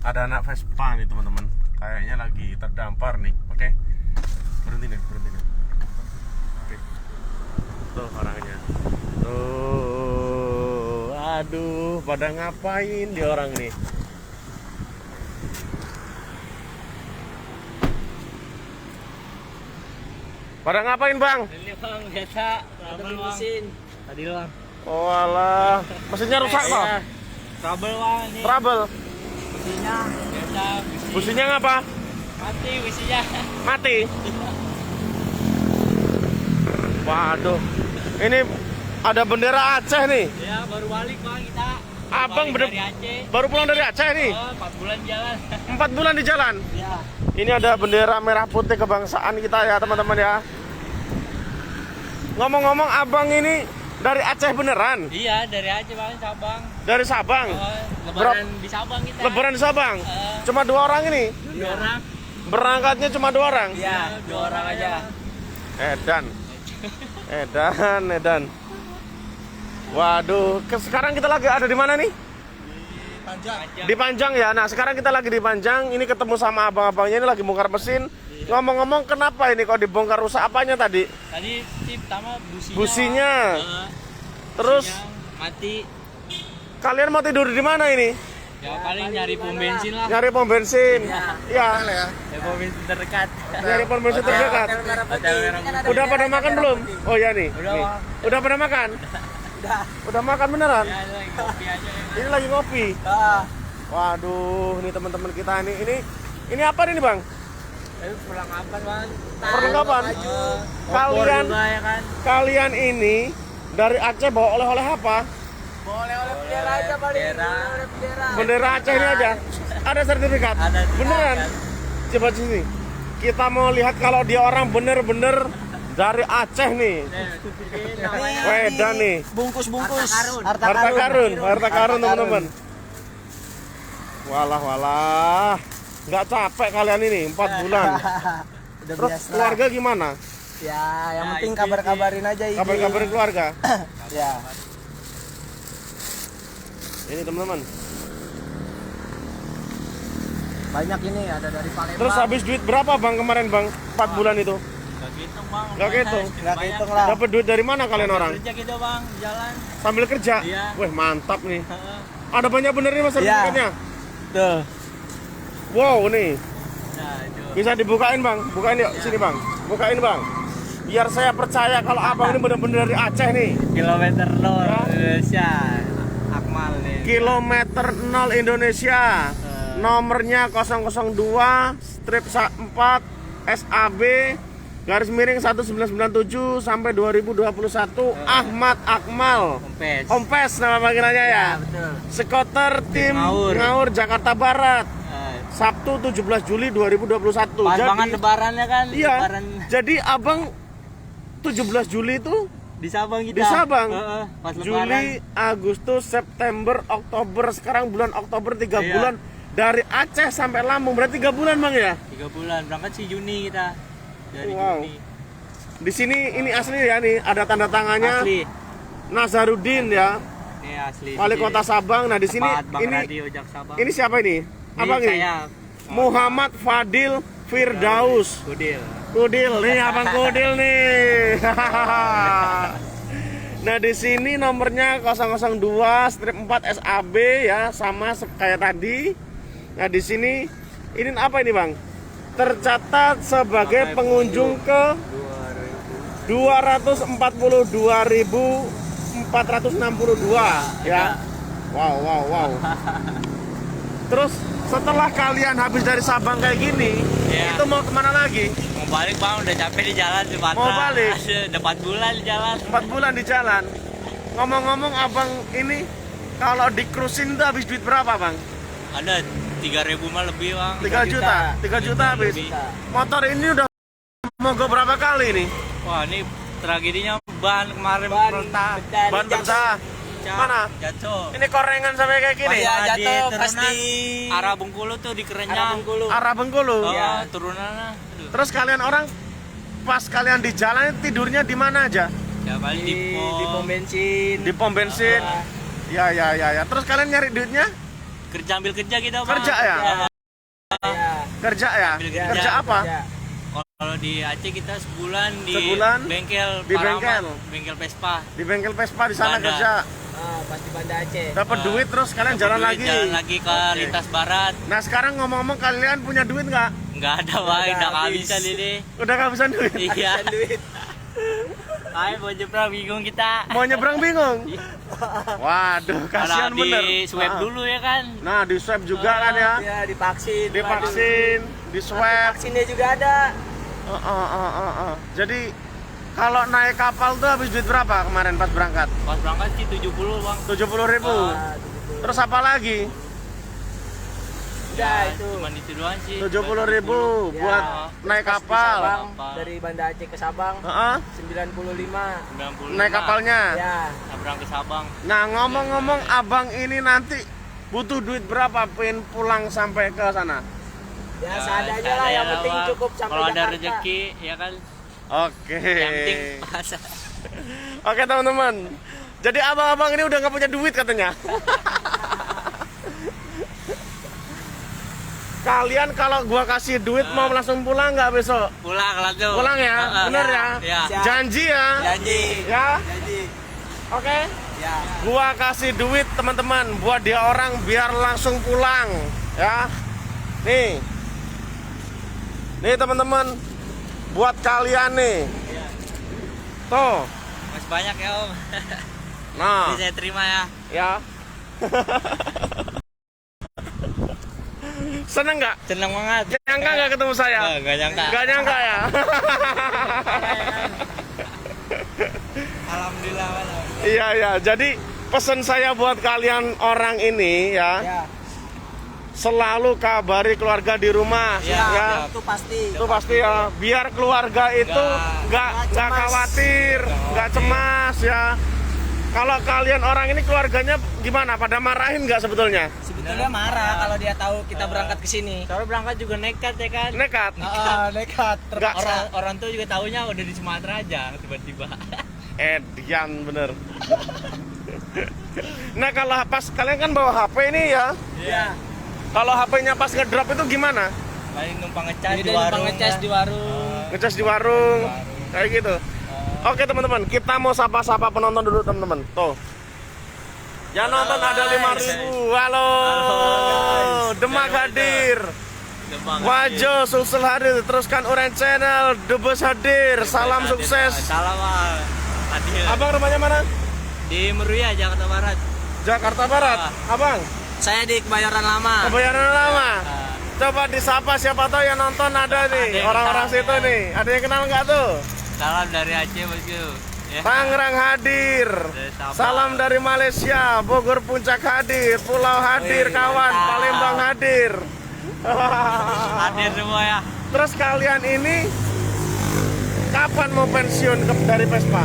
Ada anak Vespa nih teman-teman. Kayaknya lagi terdampar nih. Oke. Berhenti nih. Oke. Tuh orangnya. Tuh. Aduh, pada ngapain di orang nih? Pada ngapain, Bang? Ini Bang, biasa trouble mesin. Tadi doang. Oh alah, mesinnya rusak toh? Trouble Bang ini. Trouble. Mesinnya biasa. Businya ngapa? Mati mesinnya. Mati. Waduh. Ini ada bendera Aceh nih. Ya, baru balik Bang kita. Abang Balik dari Aceh. baru pulang dari Aceh nih. Oh, 4 bulan jalan. 4 bulan di jalan. Ya. Ini ada bendera merah putih kebangsaan kita ya teman-teman ya. Ngomong-ngomong, abang ini dari Aceh beneran? Iya, dari Aceh Bang, Sabang. Dari Sabang? Oh, lebaran di Sabang kita. Lebaran di Sabang? Cuma 2 orang ini? 2 orang. Berangkatnya cuma 2 orang? Iya, 2 orang aja. Edan. Waduh, sekarang kita lagi ada di mana nih? Di Panjang ya. Nah, sekarang kita lagi di Panjang. Ini ketemu sama abang-abangnya ini lagi bongkar mesin. Ngomong-ngomong, kenapa ini kok dibongkar, rusak apanya tadi? Tadi pertama businya. Businya. Terus businya mati. kalian mau tidur di mana ini? Ya paling nyari pom bensin lah. Nyari pom bensin. Ya. Ya pom bensin terdekat. Nyari pom bensin terdekat. Udah pada makan belum? Oh ya nih. Udah pada makan? Udah makan beneran? Ya lagi kopi aja. Ini lagi ngopi. Waduh, ini teman-teman kita ini apa nih, Bang? Perlengkapan Bang. Perlengkapan. Kalian juga, ya kan? Kalian ini dari Aceh bawa oleh-oleh apa? Oleh-oleh bendera aja paling. Bendera Aceh ini aja. Ada sertifikat? Ada. Beneran? Coba sini. Kita mau lihat kalau dia orang bener-bener dari Aceh nih. Wedan nih. Bungkus-bungkus. Harta karun teman-teman. Walah. Nggak capek kalian ini 4 bulan. Terus keluarga gimana? Ya, yang penting kabar-kabarin aja ini. Kabar-kabarin keluarga. Ya. Ini teman-teman. Banyak ini ada dari Palembang. Terus habis duit berapa Bang kemarin Bang? 4 bulan itu? Gak hitung Bang. Nggak kehitung? Nggak kehitung lah. Dapat duit dari mana kalian orang? Kerja gitu Bang, jalan. Sambil kerja? Iya. Wih, mantap nih. Ada banyak bener nih Mas sertifikatnya? Tuh. Wow, nih. Nah, itu. Bisa dibukain Bang? Bukain yuk, sini Bang. Bukain Bang. Biar saya percaya kalau abang ini bener-bener dari Aceh nih. Kilometer 0 Ya. Indonesia. Akmal nih. Kilometer 0 Indonesia. Nomornya 002 strip 4 SAB garis miring 1997 sampai 2021. Ahmad Akmal. Ompes nama panggilannya ya. Betul. Skuter tim Ngaur. Ngaur Jakarta Barat. Sabtu 17 Juli 2021. Pas banget lebarannya kan. Iya. Lebaran Jadi abang 17 Juli itu di Sabang kita. di Sabang. Pas lebaran. Juli, Agustus, September, Oktober. Sekarang bulan Oktober 3 Iya. bulan. Dari Aceh sampai Lampung berarti 3 bulan Bang ya? 3 bulan. Berangkat sih Juni kita. Dari Wow. Juni. Di sini ini asli ya nih, ada tanda tangannya Asli. Nazarudin ya, Ini asli. Wali Kota Sabang. Nah, di sini Bang ini Radio Jak Sabang. ini siapa ini? Abang ini? Saya Muhammad Fadil Firdaus. Kudil. Kudil nih, Abang Kudil nih. Nah, di sini nomornya 002 strip 4 SAB ya, sama kayak tadi. Nah, di sini ini apa ini, Bang? Tercatat sebagai pengunjung ke 242.462 ya. Wow. Terus setelah kalian habis dari Sabang kayak gini, Iya. itu mau kemana lagi? Mau balik Bang, udah capek di jalan Sumatera. Mau balik? Udah 4 bulan di jalan. 4 bulan di jalan. Ngomong-ngomong, abang ini kalau dikrusin tuh habis duit berapa bang? Ada 3.000 mah lebih Bang. 3 juta. 3 juta habis. Lebih. Motor ini udah mogok berapa kali nih? Wah, ini tragedinya ban kemarin Ban pecah. pecah. Ban pecah. Mana? Jatuh. Ini korengan sampai kayak gini? Iya, Di jatuh turunan pasti. Arah Bengkulu tuh di kerennya. Arah Bengkulu. Arah Bengkulu. Oh, Iya. turunannya. Aduh. Terus kalian orang pas kalian di jalan tidurnya di mana aja? Ya paling Di pom bensin. Di pom bensin. Ya. Terus kalian nyari duitnya? ambil kerja kita Bang. Kerja ya? Ya. Kerja ya? Ambil kerja. Kerja apa? Ya. Kalau di Aceh kita sebulan di Sebulan? bengkel Di Paramat, bengkel? bengkel Vespa. Di bengkel Vespa di sana Banda. kerja. Pas di Banda Aceh. Dapat duit terus kalian jalan Duit, lagi. Jalan lagi ke Oke. lintas barat. Nah sekarang ngomong-ngomong kalian punya duit nggak? Nggak ada Bang, ada, udah habis. kehabisan ini. Udah kehabisan duit? Iya. Habisan duit. Ayo mau nyebrang bingung kita. Mau nyebrang bingung? Waduh, kasihan Kalau bener. di swab Ah. dulu ya kan. Nah, di swab juga kan ya? Ya, divaksin. Divaksin, di swab. Vaksinnya juga ada. Jadi kalau naik kapal tuh habis duit berapa kemarin pas berangkat? Pas berangkat sih 70 Bang. 70.000. Ah, Terus apa lagi? Udah itu. Cuman itu doang sih. 70.000 Ya. buat naik Pas di kapal. Sabang, Kapal. dari Banda Aceh ke Sabang Heeh. 95. 95. Naik kapalnya. Ya. Nyebrang ke Sabang. Nah, ngomong-ngomong abang ini nanti butuh duit berapa pengen pulang sampai ke sana? Ya, seadanya lah, yang penting Bang. cukup sampai Kalau ada Jakarta. rezeki ya kan. Oke. Yang penting pas. Oke teman-teman. Jadi abang-abang ini udah nggak punya duit katanya. Kalian kalau gua kasih duit mau langsung pulang nggak besok? Pulang langsung. Pulang ya, bener ya? Ya. Siap. Janji ya? Janji. Ya, Janji. oke. Ya. Gua kasih duit teman-teman buat dia orang biar langsung pulang, ya. Nih teman-teman, buat kalian nih. Tuh, Masih banyak ya Om. nah, Bisa saya terima ya. ya. Seneng nggak? Senang banget. Nyangka nggak ketemu saya? Nggak nyangka. Nggak nyangka ya? Alhamdulillah Bang. Iya ya. Jadi pesan saya buat kalian orang ini ya, Ya. selalu kabari keluarga di rumah, Iya, ya. Itu pasti. Itu pasti ya. Biar keluarga itu nggak cemas. khawatir, nggak cemas ya. Kalau kalian orang ini keluarganya gimana? Pada marahin nggak sebetulnya? Sebetulnya marah kalau dia tahu kita berangkat ke sini. Soalnya berangkat juga nekat ya kan. Nekat. Nekat. Nggak. Orang tuh juga taunya udah di Sumatera aja tiba-tiba. Edian bener. Nah kalau pas kalian kan bawa HP ini ya, Iya. kalau HP-nya pas ngedrop itu gimana? Paling numpang ngecas Ini di dia numpang warung. ngecas di warung. Ngecas di warung, kayak gitu. Oke teman-teman, kita mau sapa-sapa penonton dulu teman-teman. Tuh, yang nonton ada 5.000. Halo, Demak hadir, Wajo Sulsel hadir, teruskan Orange Channel, Debes hadir. Salam sukses. Salam Bang. Adil. Abang rumahnya mana? Di Meruya, Jakarta Barat. Jakarta Barat. Abang, Saya di Kebayoran Lama. kebayaran lama. Coba disapa siapa tahu yang nonton ada nih, yang orang-orang kenal, situ ya. nih. Ada yang kenal nggak tuh? Salam dari Aceh Bosku. Ya. Tangerang hadir. Dari Sabang. Salam dari Malaysia, Bogor Puncak hadir, Pulau hadir Wih, kawan, mantap. Palembang hadir. Hadir semua ya. Terus kalian ini kapan mau pensiun dari Vespa?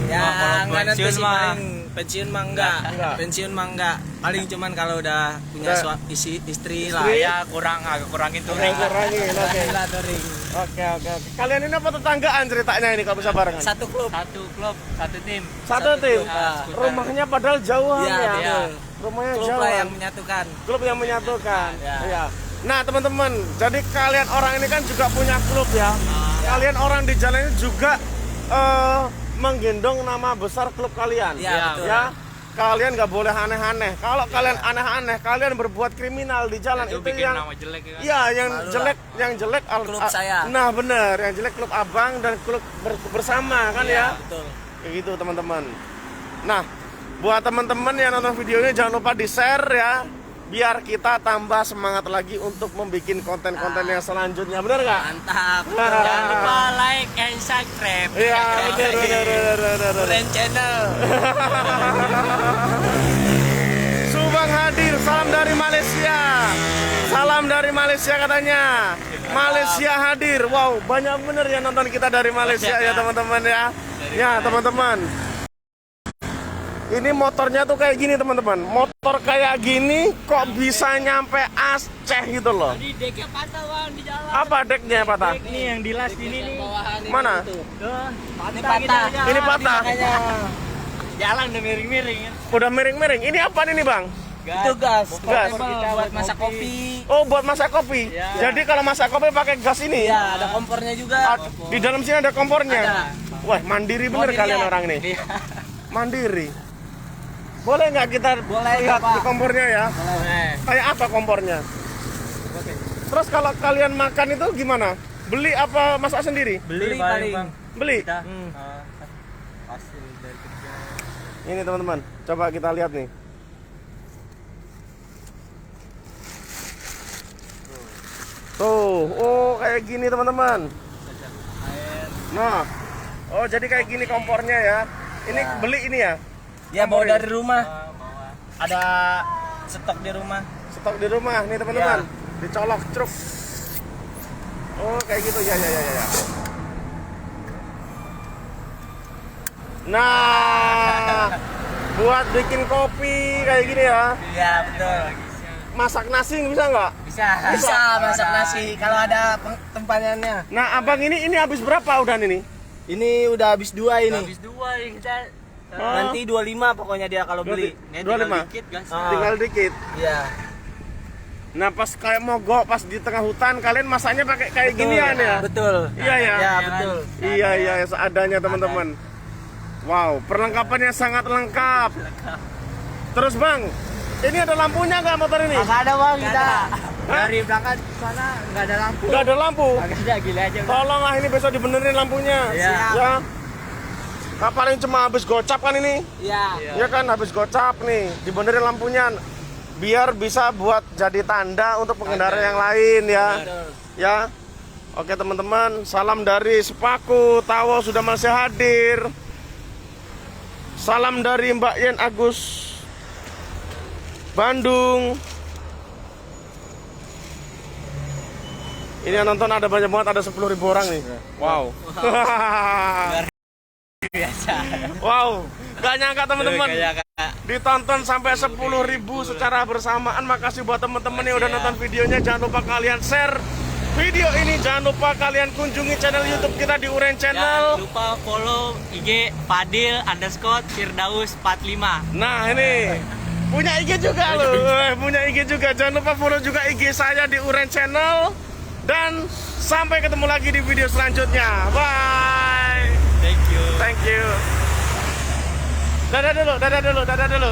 Ya, Oh, kalau enggak nanti pensiun sih mah. paling pensiun mah enggak. Enggak. Pensiun mah enggak. Paling cuman kalau udah punya Udah. istri lah. Istri? Ya agak kurangin tuh. Kurangin, oke. Lah, touring. Oke. Kalian ini apa tetanggaan ceritanya ini kalau bisa barengan? Satu klub. Satu klub, satu tim. Satu tim. Ah, skuter. Rumahnya padahal jauhan Iya, ya. betul. Rumahnya Klub jauh. lah yang menyatukan. Klub yang menyatukan. Ya. Iya. Nah, teman-teman, jadi kalian orang ini kan juga punya klub ya. Kalian orang di jalan ini juga menggendong nama besar klub kalian. Iya, betul. Ya. Kalian nggak boleh aneh-aneh. Kalau kalian aneh-aneh, kalian berbuat kriminal di jalan Itu itu bikin yang nama jelek ya kan. iya, yang Malu jelek, yang jelek Klub saya. Nah, bener, yang jelek klub Abang dan klub bersama kan ya. Betul. Kayak gitu, teman-teman. Nah, buat teman-teman yang nonton video ini jangan lupa di-share ya. Biar kita tambah semangat lagi untuk membuat konten-konten yang selanjutnya. Bener nggak? Mantap. Jangan lupa like and subscribe. Iya, bener. Orange Channel. Subang hadir, salam dari Malaysia. Salam dari Malaysia katanya. Malaysia hadir. Wow, banyak bener yang nonton kita dari Malaysia ya teman-teman ya. Ya teman-teman. Ini motornya tuh kayak gini teman-teman. Motor kayak gini kok bisa nyampe Aceh gitu loh. Tadi deknya patah Bang di jalan. Apa deknya patah? Ini yang di las ini nih. Mana? Tuh, Ini patah. patah. gitu jalan. Ini patah. Jalan udah miring-miring kan. Udah miring-miring. Ini apa nih bang? Itu gas. Gas. Kita buat masak kopi. Oh, buat masak kopi. Ya. Jadi kalau masak kopi pakai gas ini. Iya, ada kompornya juga. Di dalam sini ada kompornya. Ada. Wah, mandiri bener Mandiri kalian ya? orang nih. Iya. Mandiri. Boleh nggak kita Boleh, lihat Pak. di kompornya ya? Boleh. Kayak apa kompornya? Terus kalau kalian makan itu gimana? Beli apa masak sendiri? Beli paling. Beli. Kita Hmm. hasil dari kerja. Ini teman-teman, coba kita lihat nih. Tuh, oh kayak gini teman-teman. Nah, oh jadi kayak gini kompornya ya. Ini beli ini ya? Ya bawa Kompor dari rumah. Ada stok di rumah. Stok di rumah nih teman-teman. Dicolok truk. Oh kayak gitu ya. Nah, buat bikin kopi kayak gini ya. Iya, betul. Masak nasi bisa nggak? Bisa. Bisa masak nasi kalau ada tempanyannya. Nah, abang ini habis berapa udah ini? Ini udah habis 2 ini. Habis 2 ya kita. Nanti 25 pokoknya dia kalau beli. Ini 25? dikit gas. Ah. Tinggal dikit. Iya. Nah, pas kayak mogok pas di tengah hutan kalian masaknya pakai kayak ginian ya? Betul. Iya ya. Ya, betul. Iya seadanya teman-teman. Wow, perlengkapannya sangat lengkap. Terus bang, ini ada lampunya nggak motor ini? Enggak ada Bang kita. Hah? Dari berangkat sana enggak ada lampu. Nggak ada lampu. Agak ada gila aja. Tolonglah ini besok dibenerin lampunya. Iya. Ya. Kapal ini cuma habis gocap kan ini? Iya. Ya kan habis gocap nih, dibenerin lampunya biar bisa buat jadi tanda untuk pengendara yang lain ya. Betul. Ya. Oke teman-teman, salam dari Sepaku, Tawo sudah masih hadir. Salam dari Mbak Yen Agus Bandung. Ini yang nonton ada banyak banget, ada 10.000 orang nih. Wow. Biasa. Wow, gak nyangka teman-teman. Kayak Ditonton sampai 10.000 secara bersamaan. Makasih buat teman-teman yang udah nonton videonya. Jangan lupa kalian share video ini. Jangan lupa kalian kunjungi channel YouTube kita di Uren Jangan Channel. lupa follow IG Fadil_Firdaus45. Nah ini punya IG juga loh. Punya IG juga. Jangan lupa follow juga IG saya di Uren Channel. Dan sampai ketemu lagi di video selanjutnya. Bye. Thank you. Thank you. Dadah dulu.